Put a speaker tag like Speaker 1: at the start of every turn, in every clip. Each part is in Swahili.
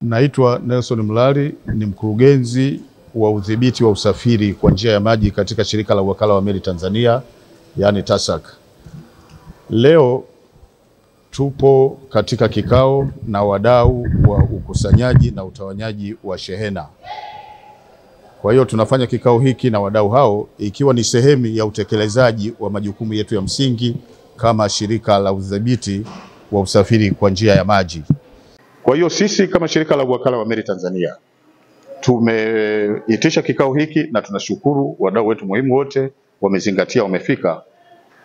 Speaker 1: Naitwa Nelson Mlali, ni mkurugenzi wa udhibiti wa usafiri kwa njia ya maji katika shirika la wakala wa meli Tanzania, yani TASAC. Leo tupo katika kikao na wadau wa ukusanyaji na utawanyaji wa shehena. Kwa hiyo tunafanya kikao hiki na wadau hao ikiwa ni sehemu ya utekelezaji wa majukumu yetu ya msingi kama shirika la udhibiti wa usafiri kwa njia ya maji. Kwa hiyo sisi kama shirika la wakala wa meli Tanzania tumeitisha kikao hiki na tunashukuru wadau wetu muhimu wote wamezingatia, wamefika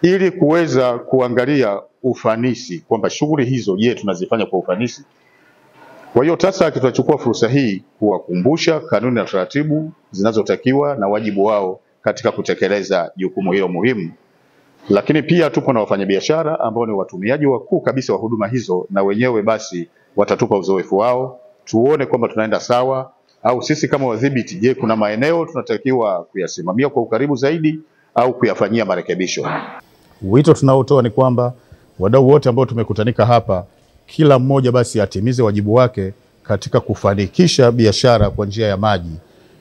Speaker 1: ili kuweza kuangalia ufanisi kwamba shughuli hizo tunazifanya kwa ufanisi. Kwa hiyo TASAC tutachukua fursa hii kuwakumbusha kanuni na taratibu zinazotakiwa na wajibu wao katika kutekeleza jukumu hilo muhimu. Lakini pia tupo na wafanyabiashara ambao ni watumiaji wakuu kabisa wa huduma hizo, na wenyewe basi watatupa uzoefu wao tuone kwamba tunaenda sawa au sisi kama wadhibiti kuna maeneo tunatakiwa kuyasimamia kwa ukaribu zaidi au kuyafanyia marekebisho. Wito tunaotoa ni kwamba wadau wote ambao tumekutanika hapa, kila mmoja basi atimize wajibu wake katika kufanikisha biashara kwa njia ya maji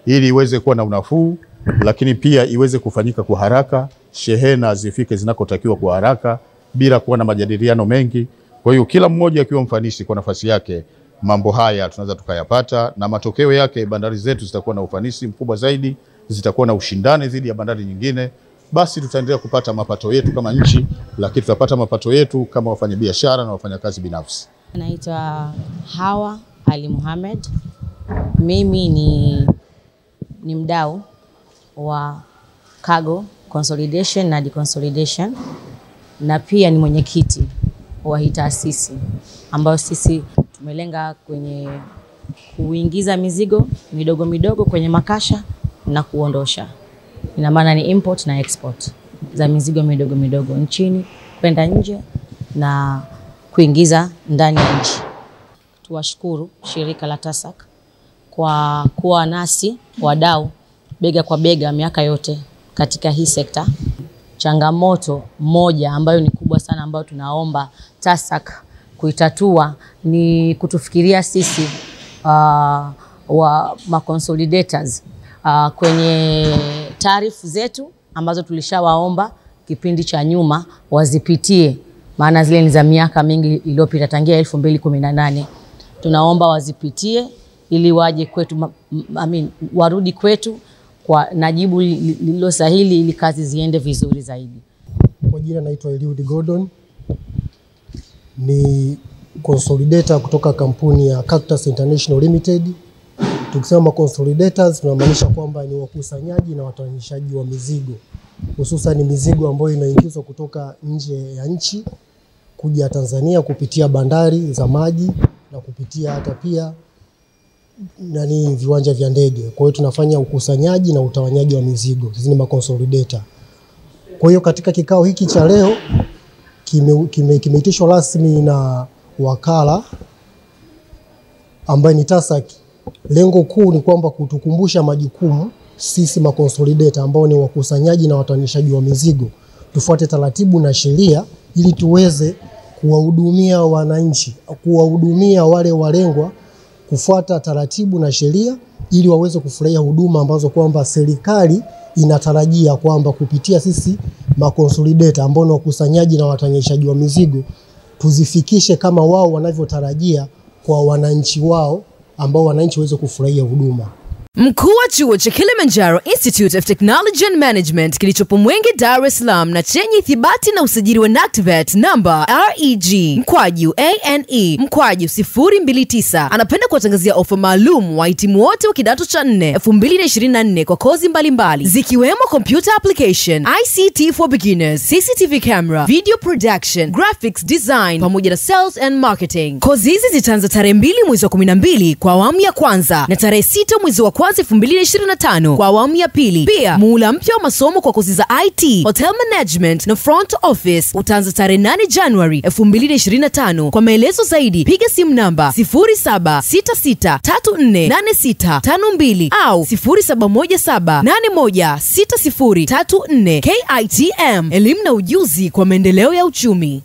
Speaker 1: ili iweze kuwa na unafuu, lakini pia iweze kufanyika kwa haraka, shehena zifike zinakotakiwa kwa haraka bila kuwa na majadiliano mengi. Kwa hiyo kila mmoja akiwa mfanisi kwa nafasi yake, mambo haya tunaweza tukayapata, na matokeo yake bandari zetu zitakuwa na ufanisi mkubwa zaidi, zitakuwa na ushindani dhidi ya bandari nyingine. Basi tutaendelea kupata mapato yetu kama nchi, lakini tutapata mapato yetu kama wafanyabiashara na wafanyakazi binafsi.
Speaker 2: Naitwa Hawa Ali Muhammad. Mimi ni mdau wa cargo consolidation na deconsolidation, na pia ni mwenyekiti wa hii taasisi ambayo sisi tumelenga kwenye kuingiza mizigo midogo midogo kwenye makasha na kuondosha. Ina maana ni import na export za mizigo midogo midogo nchini kwenda nje na kuingiza ndani ya nchi. Tuwashukuru shirika la TASAC kwa kuwa nasi wadau bega kwa bega miaka yote katika hii sekta. Changamoto moja ambayo ni kubwa sana ambayo tunaomba TASAC kuitatua ni kutufikiria sisi wa consolidators kwenye taarifu zetu ambazo tulishawaomba kipindi cha nyuma wazipitie, maana zile ni za miaka mingi iliyopita tangia 2018. Tunaomba wazipitie ili waje kwetu, warudi kwetu kwa najibu lililo sahihi ili kazi ziende vizuri zaidi.
Speaker 3: Kwa jina naitwa Eliud Gordon, ni consolidator kutoka kampuni ya Cactus International Limited. Tukisema consolidators tunamaanisha kwamba ni wakusanyaji na watawanishaji wa mizigo, hususan mizigo ambayo inaingizwa kutoka nje ya nchi kuja Tanzania kupitia bandari za maji na kupitia hata pia viwanja vya ndege. Kwa hiyo tunafanya ukusanyaji na utawanyaji wa mizigo. Hizi ni consolidator. Kwa hiyo katika kikao hiki cha leo kimeitishwa rasmi na wakala ambaye ni TASAC. Lengo kuu ni kwamba kutukumbusha majukumu sisi consolidator ambao ni wakusanyaji na watanishaji wa mizigo, tufuate taratibu na sheria ili tuweze kuwahudumia wananchi, kuwahudumia wale walengwa, kufuata taratibu na sheria ili waweze kufurahia huduma ambazo kwamba serikali inatarajia kwamba kupitia sisi consolidator ambao ni wakusanyaji na watanishaji wa mizigo tuzifikishe kama wao wanavyotarajia kwa wananchi wao, ambao wananchi waweze kufurahia huduma.
Speaker 4: Mkuu wa chuo cha Kilimanjaro Institute of Technology and Management kilichopo Mwenge, Dar es Salaam na chenye ithibati na usajili wa NACTVET namba REG/ANE/029 anapenda kuwatangazia ofa maalum wahitimu wote wa kidato cha 4 2024 kwa kozi mbalimbali zikiwemo computer application, ICT for beginners, CCTV camera, video production, graphics design pamoja na sales and marketing. Kozi hizi zitaanza tarehe 2 mwezi wa 12 kwa awamu ya kwanza na tarehe 6 mwezi wa 2025 kwa awamu ya pili. Pia muhula mpya wa masomo kwa kozi za IT, hotel management na front office utaanza tarehe 8 January 2025. Kwa maelezo zaidi piga simu namba 0766348652 au 0717816034. KITM, elimu na ujuzi kwa maendeleo ya uchumi.